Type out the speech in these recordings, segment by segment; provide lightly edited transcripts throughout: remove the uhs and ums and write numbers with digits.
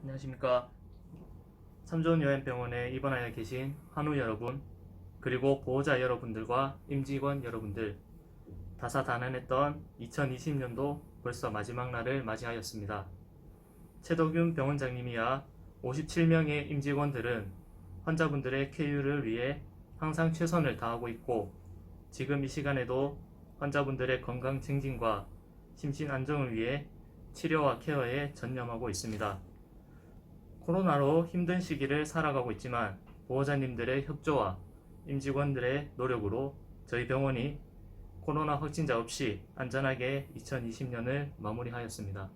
안녕하십니까. 삼존요양병원에 입원하여 계신 환우 여러분, 그리고 보호자 여러분들과 임직원 여러분들, 다사다난했던 2020년도 벌써 마지막 날을 맞이하였습니다. 최덕윤 병원장님이야 57명의 임직원들은 환자분들의 쾌유를 위해 항상 최선을 다하고 있고, 지금 이 시간에도 환자분들의 건강 증진과 심신 안정을 위해 치료와 케어에 전념하고 있습니다. 코로나로 힘든 시기를 살아가고 있지만 보호자님들의 협조와 임직원들의 노력으로 저희 병원이 코로나 확진자 없이 안전하게 2020년을 마무리하였습니다.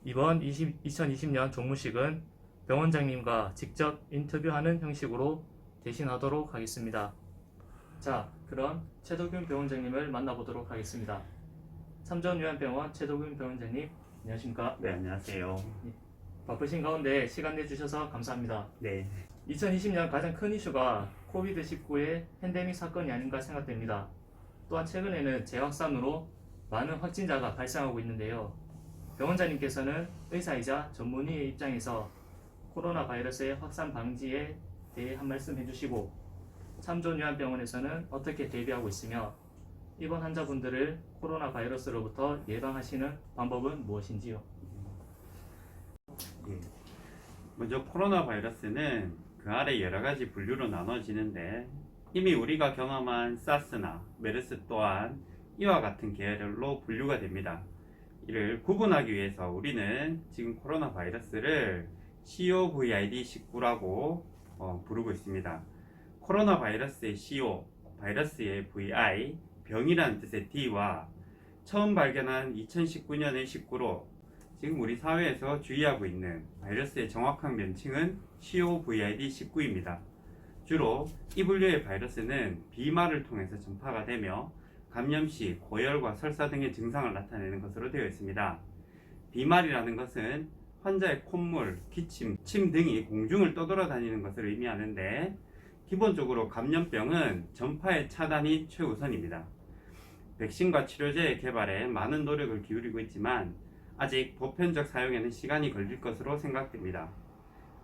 이번 2020년 종무식은 병원장님과 직접 인터뷰하는 형식으로 대신하도록 하겠습니다. 자, 그럼 최덕윤 병원장님을 만나보도록 하겠습니다. 삼전요양병원 최덕윤 병원장님, 안녕하십니까? 네, 안녕하세요. 바쁘신 가운데 시간 내주셔서 감사합니다. 네, 2020년 가장 큰 이슈가 코비드-19의 팬데믹 사건이 아닌가 생각됩니다. 또한 최근에는 재확산으로 많은 확진자가 발생하고 있는데요. 병원장님께서는 의사이자 전문의의 입장에서 코로나 바이러스의 확산 방지에 대해 한 말씀 해주시고, 삼존요양병원에서는 어떻게 대비하고 있으며 입원 환자분들을 코로나 바이러스로부터 예방하시는 방법은 무엇인지요? 예. 먼저 코로나 바이러스는 그 아래 여러 가지 분류로 나눠지는데, 이미 우리가 경험한 사스나 메르스 또한 이와 같은 계열로 분류가 됩니다. 이를 구분하기 위해서 우리는 지금 코로나 바이러스를 COVID-19라고 부르고 있습니다. 코로나 바이러스의 CO, 바이러스의 VI, 병이라는 뜻의 D와 처음 발견한 2019년의 19로 지금 우리 사회에서 주의하고 있는 바이러스의 정확한 명칭은 COVID-19입니다. 주로 이 분류의 바이러스는 비말을 통해서 전파가 되며 감염 시 고열과 설사 등의 증상을 나타내는 것으로 되어 있습니다. 비말이라는 것은 환자의 콧물, 기침, 침 등이 공중을 떠돌아다니는 것을 의미하는데, 기본적으로 감염병은 전파의 차단이 최우선입니다. 백신과 치료제의 개발에 많은 노력을 기울이고 있지만 아직 보편적 사용에는 시간이 걸릴 것으로 생각됩니다.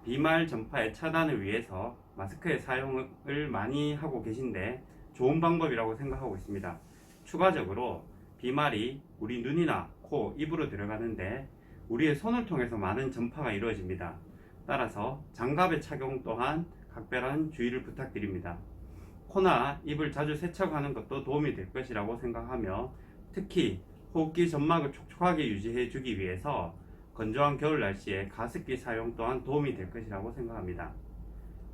비말 전파의 차단을 위해서 마스크의 사용을 많이 하고 계신데 좋은 방법이라고 생각하고 있습니다. 추가적으로 비말이 우리 눈이나 코, 입으로 들어가는데 우리의 손을 통해서 많은 전파가 이루어집니다. 따라서 장갑의 착용 또한 각별한 주의를 부탁드립니다. 코나 입을 자주 세척하는 것도 도움이 될 것이라고 생각하며, 특히 호흡기 점막을 촉촉하게 유지해 주기 위해서 건조한 겨울 날씨에 가습기 사용 또한 도움이 될 것이라고 생각합니다.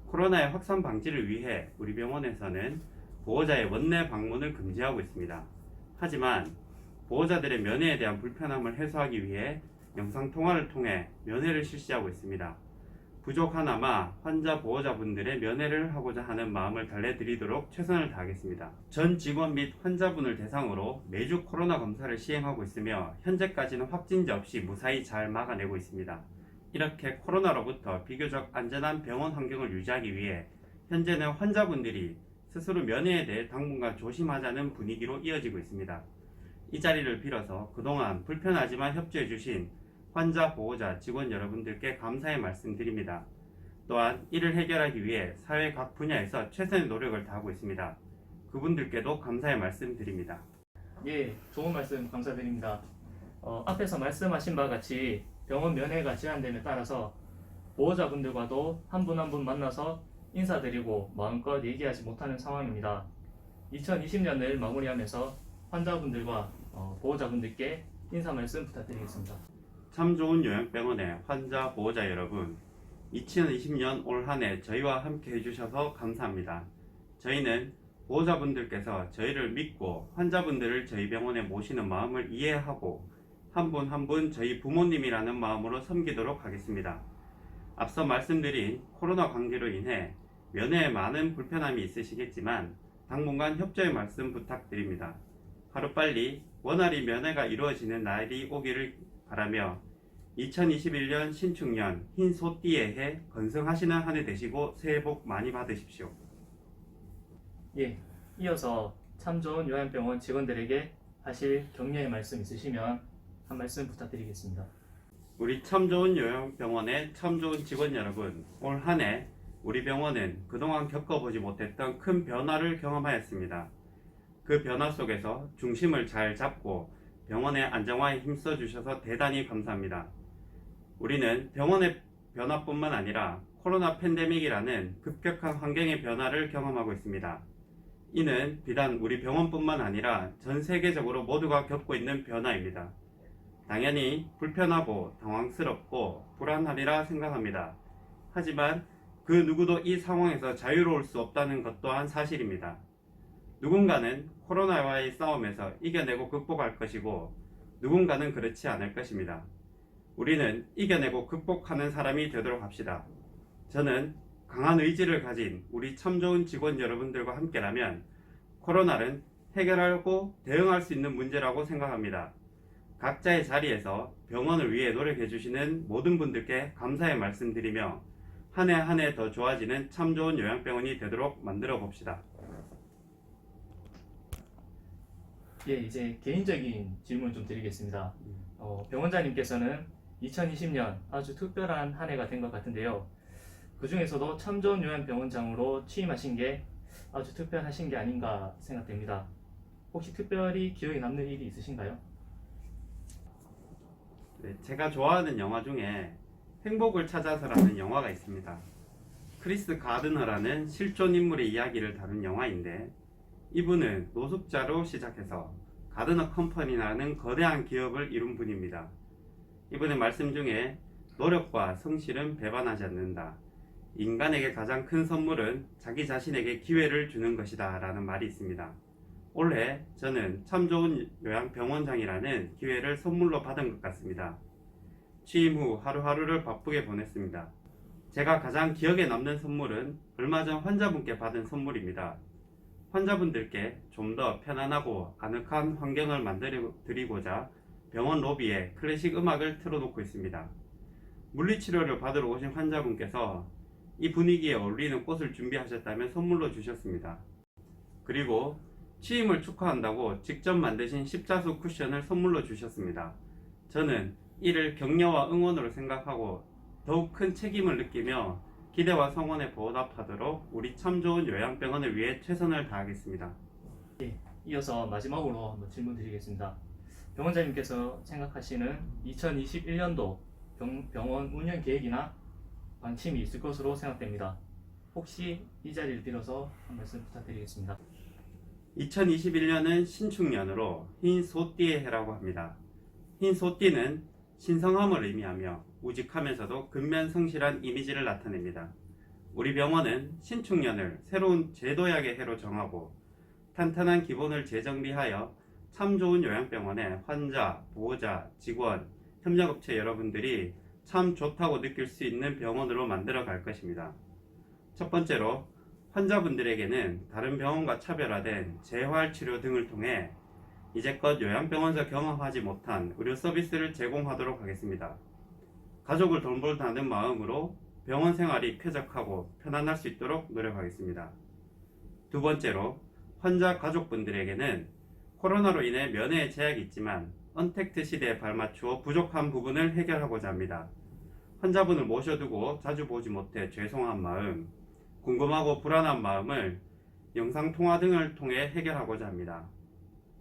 코로나의 확산 방지를 위해 우리 병원에서는 보호자의 원내 방문을 금지하고 있습니다. 하지만 보호자들의 면회에 대한 불편함을 해소하기 위해 영상통화를 통해 면회를 실시하고 있습니다. 부족하나마 환자 보호자분들의 면회를 하고자 하는 마음을 달래드리도록 최선을 다하겠습니다. 전 직원 및 환자분을 대상으로 매주 코로나 검사를 시행하고 있으며 현재까지는 확진자 없이 무사히 잘 막아내고 있습니다. 이렇게 코로나로부터 비교적 안전한 병원 환경을 유지하기 위해 현재는 환자분들이 스스로 면회에 대해 당분간 조심하자는 분위기로 이어지고 있습니다. 이 자리를 빌어서 그동안 불편하지만 협조해 주신 환자, 보호자, 직원 여러분들께 감사의 말씀드립니다. 또한 이를 해결하기 위해 사회 각 분야에서 최선의 노력을 다하고 있습니다. 그분들께도 감사의 말씀드립니다. 예, 좋은 말씀 감사드립니다. 앞에서 말씀하신 바와 같이 병원 면회가 제한됨에 따라서 보호자분들과도 한 분 한 분 만나서 인사드리고 마음껏 얘기하지 못하는 상황입니다. 2020년을 마무리하면서 환자분들과 보호자분들께 인사 말씀 부탁드리겠습니다. 참 좋은 요양병원의 환자, 보호자 여러분, 2020년 올 한 해 저희와 함께 해주셔서 감사합니다. 저희는 보호자분들께서 저희를 믿고 환자분들을 저희 병원에 모시는 마음을 이해하고 한 분 한 분 저희 부모님이라는 마음으로 섬기도록 하겠습니다. 앞서 말씀드린 코로나 관계로 인해 면회에 많은 불편함이 있으시겠지만 당분간 협조의 말씀 부탁드립니다. 하루빨리 원활히 면회가 이루어지는 날이 오기를 바라며 2021년 신축년 흰 소띠의 해 건승하시는 한 해 되시고 새해 복 많이 받으십시오. 예, 이어서 참 좋은 요양병원 직원들에게 하실 격려의 말씀 있으시면 한 말씀 부탁드리겠습니다. 우리 참 좋은 요양병원의 참 좋은 직원 여러분, 올 한 해 우리 병원은 그동안 겪어보지 못했던 큰 변화를 경험하였습니다. 그 변화 속에서 중심을 잘 잡고 병원의 안정화에 힘써 주셔서 대단히 감사합니다. 우리는 병원의 변화뿐만 아니라 코로나 팬데믹이라는 급격한 환경의 변화를 경험하고 있습니다. 이는 비단 우리 병원뿐만 아니라 전 세계적으로 모두가 겪고 있는 변화입니다. 당연히 불편하고 당황스럽고 불안하리라 생각합니다. 하지만 그 누구도 이 상황에서 자유로울 수 없다는 것 또한 사실입니다. 누군가는 코로나와의 싸움에서 이겨내고 극복할 것이고 누군가는 그렇지 않을 것입니다. 우리는 이겨내고 극복하는 사람이 되도록 합시다. 저는 강한 의지를 가진 우리 참 좋은 직원 여러분들과 함께라면 코로나는 해결하고 대응할 수 있는 문제라고 생각합니다. 각자의 자리에서 병원을 위해 노력해 주시는 모든 분들께 감사의 말씀드리며 한 해 한 해 더 좋아지는 참 좋은 요양병원이 되도록 만들어 봅시다. 예, 이제 개인적인 질문 좀 드리겠습니다. 병원장님께서는 2020년 아주 특별한 한 해가 된 것 같은데요. 그 중에서도 참 좋은 요양병원장으로 취임하신 게 아주 특별하신 게 아닌가 생각됩니다. 혹시 특별히 기억에 남는 일이 있으신가요? 네, 제가 좋아하는 영화 중에 행복을 찾아서라는 영화가 있습니다. 크리스 가드너라는 실존 인물의 이야기를 다룬 영화인데 이분은 노숙자로 시작해서 가드너 컴퍼니라는 거대한 기업을 이룬 분입니다. 이분의 말씀 중에 노력과 성실은 배반하지 않는다. 인간에게 가장 큰 선물은 자기 자신에게 기회를 주는 것이다 라는 말이 있습니다. 올해 저는 참 좋은 요양병원장이라는 기회를 선물로 받은 것 같습니다. 취임 후 하루하루를 바쁘게 보냈습니다. 제가 가장 기억에 남는 선물은 얼마 전 환자분께 받은 선물입니다. 환자분들께 좀 더 편안하고 아늑한 환경을 만들어 드리고자 병원 로비에 클래식 음악을 틀어놓고 있습니다. 물리치료를 받으러 오신 환자분께서 이 분위기에 어울리는 꽃을 준비하셨다면 선물로 주셨습니다. 그리고 취임을 축하한다고 직접 만드신 십자수 쿠션을 선물로 주셨습니다. 저는 이를 격려와 응원으로 생각하고 더욱 큰 책임을 느끼며 기대와 성원에 보답하도록 우리 참 좋은 요양병원을 위해 최선을 다하겠습니다. 이어서 마지막으로 한번 질문 드리겠습니다. 병원장님께서 생각하시는 2021년도 병원 운영 계획이나 방침이 있을 것으로 생각됩니다. 혹시 이 자리를 빌어서 한 말씀 부탁드리겠습니다. 2021년은 신축년으로 흰 소띠의 해라고 합니다. 흰 소띠는 신성함을 의미하며 우직하면서도 근면성실한 이미지를 나타냅니다. 우리 병원은 신축년을 새로운 제도약의 해로 정하고 탄탄한 기본을 재정비하여 참 좋은 요양병원에 환자, 보호자, 직원, 협력업체 여러분들이 참 좋다고 느낄 수 있는 병원으로 만들어 갈 것입니다. 첫 번째로 환자분들에게는 다른 병원과 차별화된 재활치료 등을 통해 이제껏 요양병원에서 경험하지 못한 의료 서비스를 제공하도록 하겠습니다. 가족을 돌보다는 마음으로 병원 생활이 쾌적하고 편안할 수 있도록 노력하겠습니다. 두 번째로 환자 가족분들에게는 코로나로 인해 면회에 제약이 있지만 언택트 시대에 발맞추어 부족한 부분을 해결하고자 합니다. 환자분을 모셔두고 자주 보지 못해 죄송한 마음, 궁금하고 불안한 마음을 영상통화 등을 통해 해결하고자 합니다.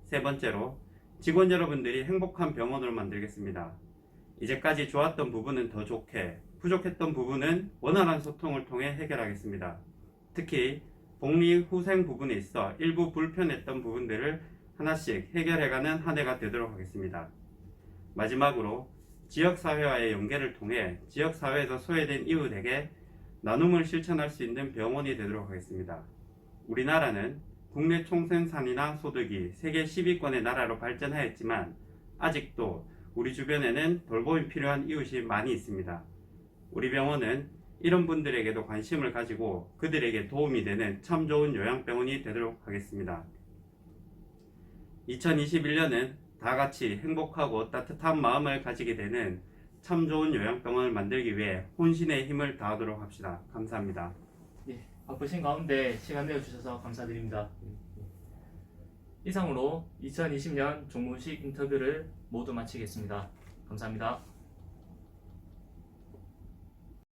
세 번째로 직원 여러분들이 행복한 병원으로 만들겠습니다. 이제까지 좋았던 부분은 더 좋게, 부족했던 부분은 원활한 소통을 통해 해결하겠습니다. 특히 복리 후생 부분에 있어 일부 불편했던 부분들을 하나씩 해결해가는 한 해가 되도록 하겠습니다. 마지막으로 지역사회와의 연계를 통해 지역사회에서 소외된 이웃에게 나눔을 실천할 수 있는 병원이 되도록 하겠습니다. 우리나라는 국내 총생산이나 소득이 세계 10위권의 나라로 발전하였지만 아직도 우리 주변에는 돌봄이 필요한 이웃이 많이 있습니다. 우리 병원은 이런 분들에게도 관심을 가지고 그들에게 도움이 되는 참 좋은 요양병원이 되도록 하겠습니다. 2021년은 다 같이 행복하고 따뜻한 마음을 가지게 되는 참 좋은 요양병원을 만들기 위해 혼신의 힘을 다하도록 합시다. 감사합니다. 바쁘신 가운데 시간 내어주셔서 감사드립니다. 이상으로 2020년 종무식 인터뷰를 모두 마치겠습니다. 감사합니다.